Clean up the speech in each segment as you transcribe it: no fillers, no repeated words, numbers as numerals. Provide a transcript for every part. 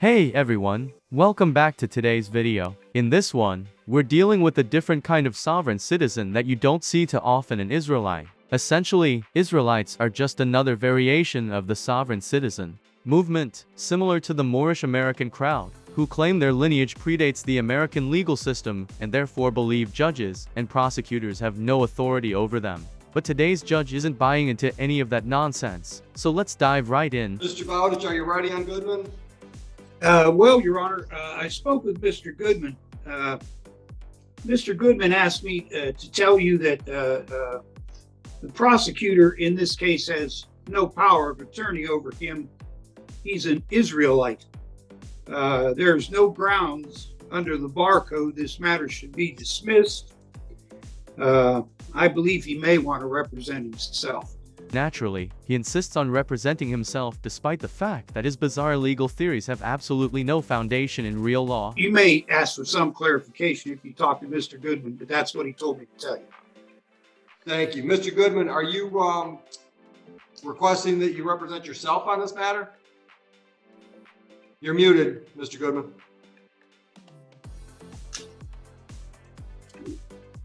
Hey everyone, welcome back to today's video. In this one, we're dealing with a different kind of sovereign citizen that you don't see too often in Israelite. Essentially, Israelites are just another variation of the sovereign citizen movement, similar to the Moorish American crowd, who claim their lineage predates the American legal system and therefore believe judges and prosecutors have no authority over them. But today's judge isn't buying into any of that nonsense, so let's dive right in. Mr. Bowditch, are you ready on Goodman? Well, Your Honor, I spoke with Mr. Goodman. Mr. Goodman asked me to tell you that the prosecutor in this case has no power of attorney over him. He's an Israelite. There's no grounds under the bar code this matter should be dismissed. I believe he may want to represent himself. Naturally, he insists on representing himself despite the fact that his bizarre legal theories have absolutely no foundation in real law. You may ask for some clarification if you talk to Mr. Goodman, but that's what he told me to tell you. Thank you. Mr. Goodman, are you requesting that you represent yourself on this matter? You're muted, Mr. Goodman.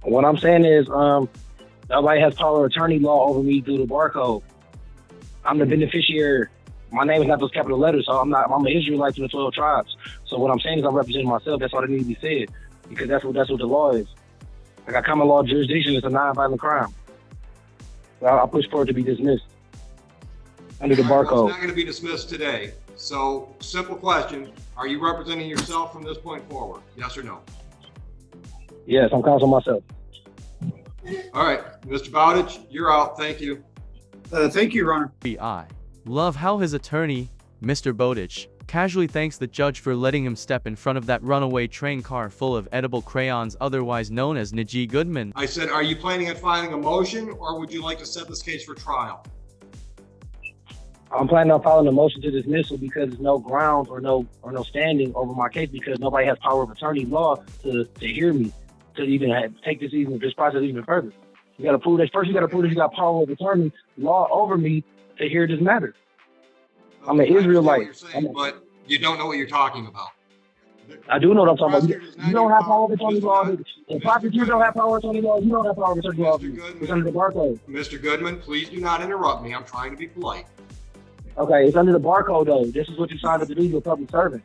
What I'm saying is, nobody has power of attorney law over me through the barcode. I'm the beneficiary. My name is not those capital letters, so I'm an Israelite to the 12 tribes. So what I'm saying is I'm representing myself. That's all that needs to be said, because that's what the law is. I got common law jurisdiction. It's a non-violent crime. So I push for it to be dismissed under the Well, barcode. it's not going to be dismissed today. So, simple question. Are you representing yourself from this point forward? Yes or no? Yes, I'm counsel myself. All right. Mr. Bowditch, you're out. Thank you. Thank you, Your Honor. I love how his attorney, Mr. Bowditch, casually thanks the judge for letting him step in front of that runaway train car full of edible crayons otherwise known as Najee Goodman. I said, are you planning on filing a motion, or would you like to set this case for trial? I'm planning on filing a motion to dismissal because there's no grounds or no standing over my case, because nobody has power of attorney law to hear me, to even take this process even further. You got to prove that first. You got to prove that you got power of attorney law over me to hear this matter. I'm an Israelite. What you're saying, but you don't know what you're talking about. I do know what I'm talking Prosecutor's about. not You don't your have power of attorney law. Mr. The prosecutors don't have power of attorney law. You don't have power of attorney law. It's under the barcode. Mr. Goodman, please do not interrupt me. I'm trying to be polite. Okay, it's under the barcode though. This is what you signed up to do. You're a public servant.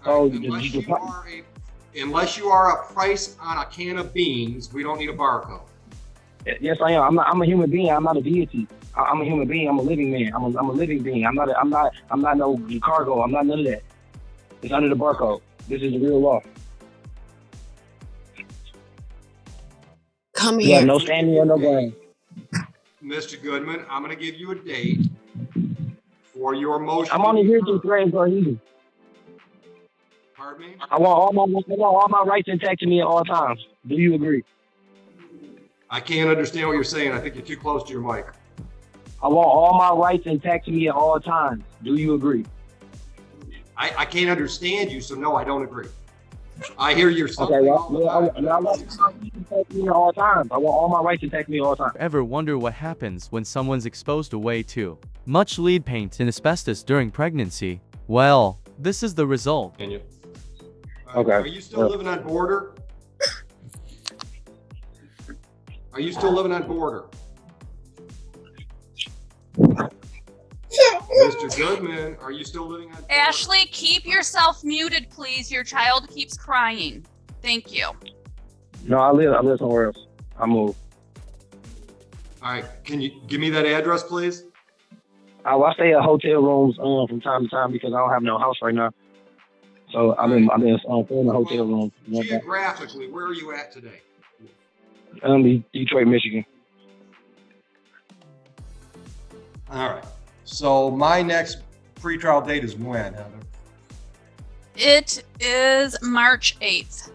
All right, Oh, unless you are a price on a can of beans, we don't need a barcode. Yes, I am. I'm a human being. I'm not a deity. I'm a human being. I'm a living man. I'm a living being. I'm not no cargo. I'm not none of that. It's under the barcode. This is the real law. Come You here. have no standing or no ground. Mr. Goodman, I'm going to give you a date for your motion. I'm only here to threaten for a reason. Pardon me? I want all my rights intact to me at all times. Do you agree? I can't understand what you're saying. I think you're too close to your mic. I want all my rights intact to me at all times. Do you agree? I can't understand you, so no, I don't agree. I hear you're Okay, something all the I time. want my rights intact to me at all times. I want all my rights intact to me at all times. Ever wonder what happens when someone's exposed to way too much lead paint and asbestos during pregnancy? Well, this is the result. Can you? Okay. Are you still living on border? Are you still living on border? Mr. Goodman, are you still living on border? Ashley, keep yourself muted, please. Your child keeps crying. Thank you. No, I live somewhere else. I moved. All right. Can you give me that address, please? I stay at hotel rooms from time to time because I don't have no house right now. So I've been staying in a hotel room. Geographically, where are you at today? Detroit, Michigan. All right. So my next pretrial date is when, Heather? It is March 8th.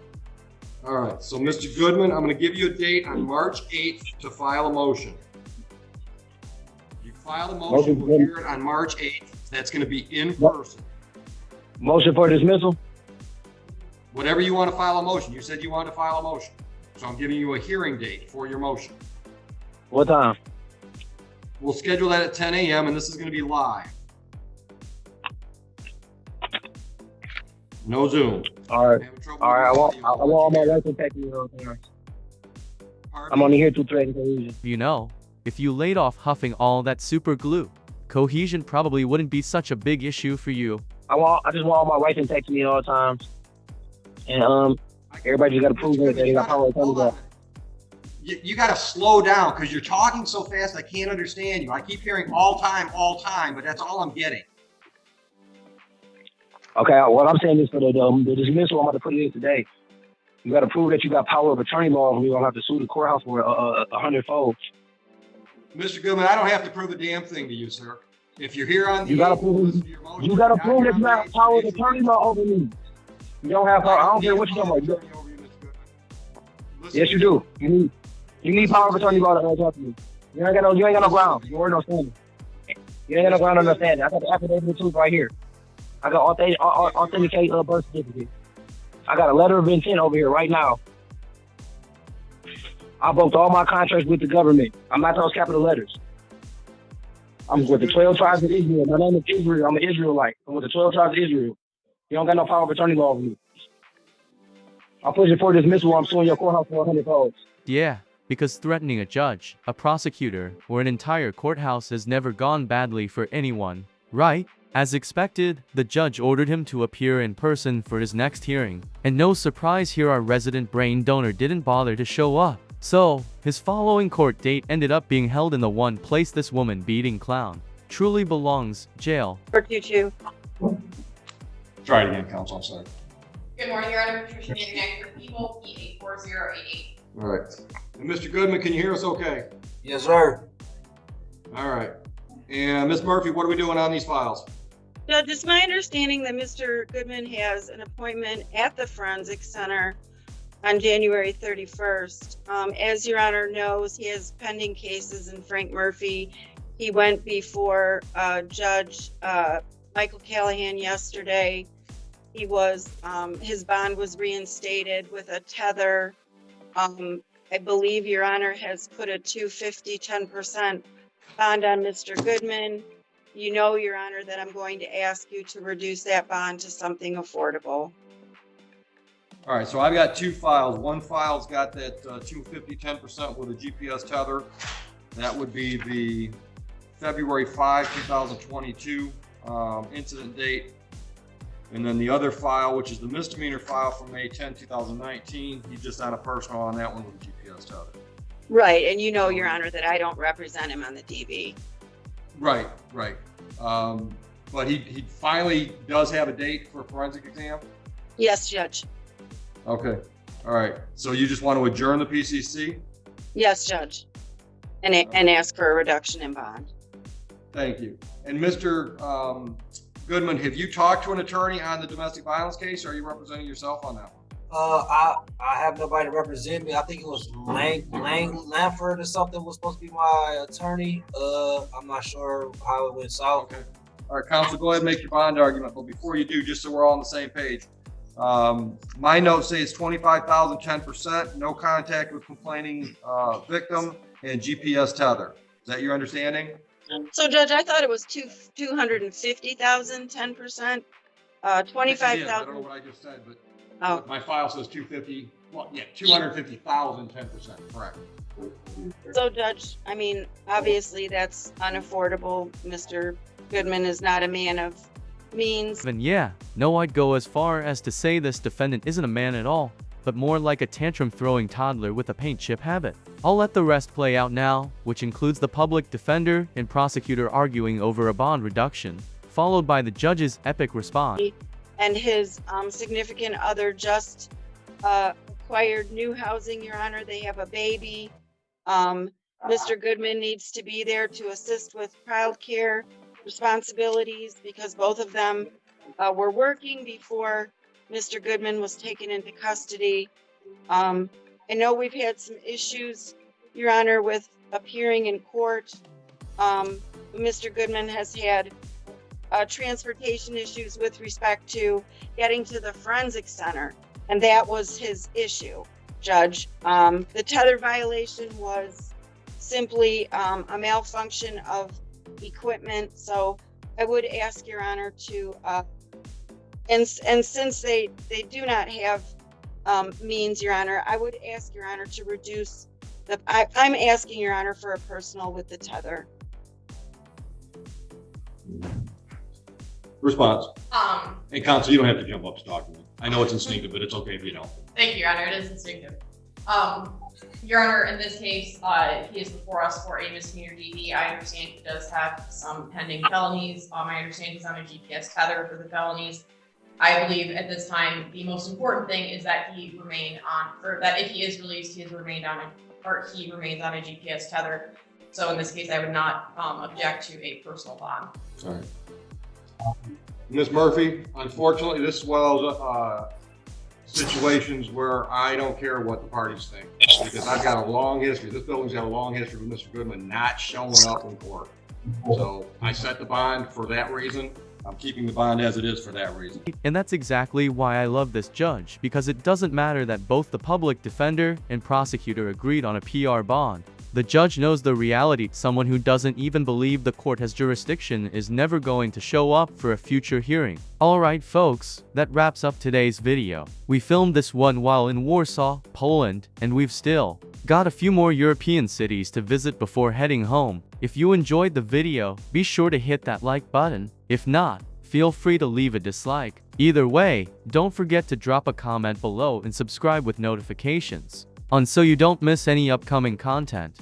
All right. So, Mr. Goodman, I'm going to give you a date on March 8th to file a motion. You file a motion, we'll hear it on March 8th. That's going to be in person. Motion for dismissal? Whatever you want to file a motion. You said you wanted to file a motion. So I'm giving you a hearing date for your motion. What time? We'll schedule that at 10 a.m. and this is going to be live. No Zoom. All right. Having trouble All right. with your I audio. want all my rights protected at all times. Pardon I'm me? only here to threaten cohesion. You know, if you laid off huffing all that super glue, cohesion probably wouldn't be such a big issue for you. I just want all my rights protected at all times. And everybody just got to prove that they got power of attorney. Hold on. You got to slow down because you're talking so fast I can't understand you. I keep hearing all time, but that's all I'm getting. Okay, what I'm saying is for the dismissal, I'm about to put it in today. You got to prove that you got power of attorney law, and you don't have to sue the courthouse for 100-fold. Mr. Goodman, I don't have to prove a damn thing to you, sir. If you're here on the You got to prove that you got power of attorney law over me. You don't have power. I don't care what you're talking about. Yes, you do. You need power of attorney law to talk to me. You ain't got no ground. You ain't no standing. You ain't got no ground to understand. I got the affidavit of truth right here. I got authenticate birth certificate. I got a letter of intent over here right now. I broke all my contracts with the government. I'm not those capital letters. I'm with the 12 tribes of Israel. My name is Israel. I'm an Israelite. I'm with the 12 tribes of Israel. You don't got no power of attorney law over me. I'm pushing for dismissal. I'm suing your courthouse for 100-fold. Yeah, because threatening a judge, a prosecutor, or an entire courthouse has never gone badly for anyone, right? As expected, the judge ordered him to appear in person for his next hearing, and no surprise here our resident brain donor didn't bother to show up. So, his following court date ended up being held in the one place this woman beating clown truly belongs, jail. Court 2-2. Try it again, counsel. I'm sorry. Good morning, Your Honor. Patricia Nanny, for people, P84088. All right. And Mr. Goodman, can you hear us okay? Yes, sir. All right. And Ms. Murphy, what are we doing on these files? Judge, it's my understanding that Mr. Goodman has an appointment at the Forensic Center on January 31st. As Your Honor knows, he has pending cases in Frank Murphy. He went before Judge Michael Callahan yesterday. He was, his bond was reinstated with a tether. I believe Your Honor has put a 250, 10% bond on Mr. Goodman. You know, Your Honor, that I'm going to ask you to reduce that bond to something affordable. All right, so I've got two files. One file's got that 250, 10% with a GPS tether. That would be the February 5, 2022 incident date. And then the other file, which is the misdemeanor file from May 10, 2019, he's just on a personal on that one with a GPS tether. Right, and you know, Your Honor, that I don't represent him on the DV. Right. But he finally does have a date for a forensic exam? Yes, Judge. Okay, all right. So you just want to adjourn the PCC? Yes, Judge. And ask for a reduction in bond. Thank you. And Mr. Goodman, have you talked to an attorney on the domestic violence case, or are you representing yourself on that one? I have nobody to represent me. I think it was Langford or something was supposed to be my attorney. I'm not sure how it went south. Okay. All right, counsel, go ahead and make your bond argument. But before you do, just so we're all on the same page, my notes say it's $25,000, 10%, no contact with complaining victim, and GPS tether. Is that your understanding? So, Judge, I thought it was $250,000, 10%, I don't know $25,000. what I just said, but Oh, my file says 250. Well, yeah, 250,000, 10%. Correct. so Judge, I mean, obviously that's unaffordable. Mr. Goodman is not a man of means. And yeah, no, I'd go as far as to say this defendant isn't a man at all, but more like a tantrum-throwing toddler with a paint chip habit. I'll let the rest play out now, which includes the public defender and prosecutor arguing over a bond reduction, followed by the judge's epic response. And his significant other just acquired new housing, Your Honor. They have a baby. Mr. Goodman needs to be there to assist with childcare responsibilities because both of them were working before Mr. Goodman was taken into custody. I know we've had some issues, Your Honor, with appearing in court. Mr. Goodman has had transportation issues with respect to getting to the forensic center, and that was his issue, Judge. The tether violation was simply a malfunction of equipment, so I would ask Your Honor to And since they do not have means, Your Honor, I would ask Your Honor to reduce I'm asking Your Honor for a personal with the tether. Response. Um, Hey, counsel, you don't have to jump up to talk to me. I know it's instinctive, but it's okay if you don't. Thank you, Your Honor. It is instinctive. Your Honor, in this case, he is before us for a misdemeanor DD. I understand he does have some pending felonies. I understand he's on a GPS tether for the felonies. I believe at this time, the most important thing is that he remain on, or that if he is released, he remains on a GPS tether. So in this case, I would not object to a personal bond. All right. Ms. Murphy, unfortunately, this swells situations where I don't care what the parties think, because I've got a long history. This building's got a long history with Mr. Goodman not showing up in court. So I set the bond for that reason. I'm keeping the bond as it is for that reason. And that's exactly why I love this judge, because it doesn't matter that both the public defender and prosecutor agreed on a PR bond. The judge knows the reality. Someone who doesn't even believe the court has jurisdiction is never going to show up for a future hearing. Alright folks, that wraps up today's video. We filmed this one while in Warsaw, Poland, and we've still got a few more European cities to visit before heading home. If you enjoyed the video, be sure to hit that like button. If not, feel free to leave a dislike. Either way, don't forget to drop a comment below and subscribe with notifications on so you don't miss any upcoming content.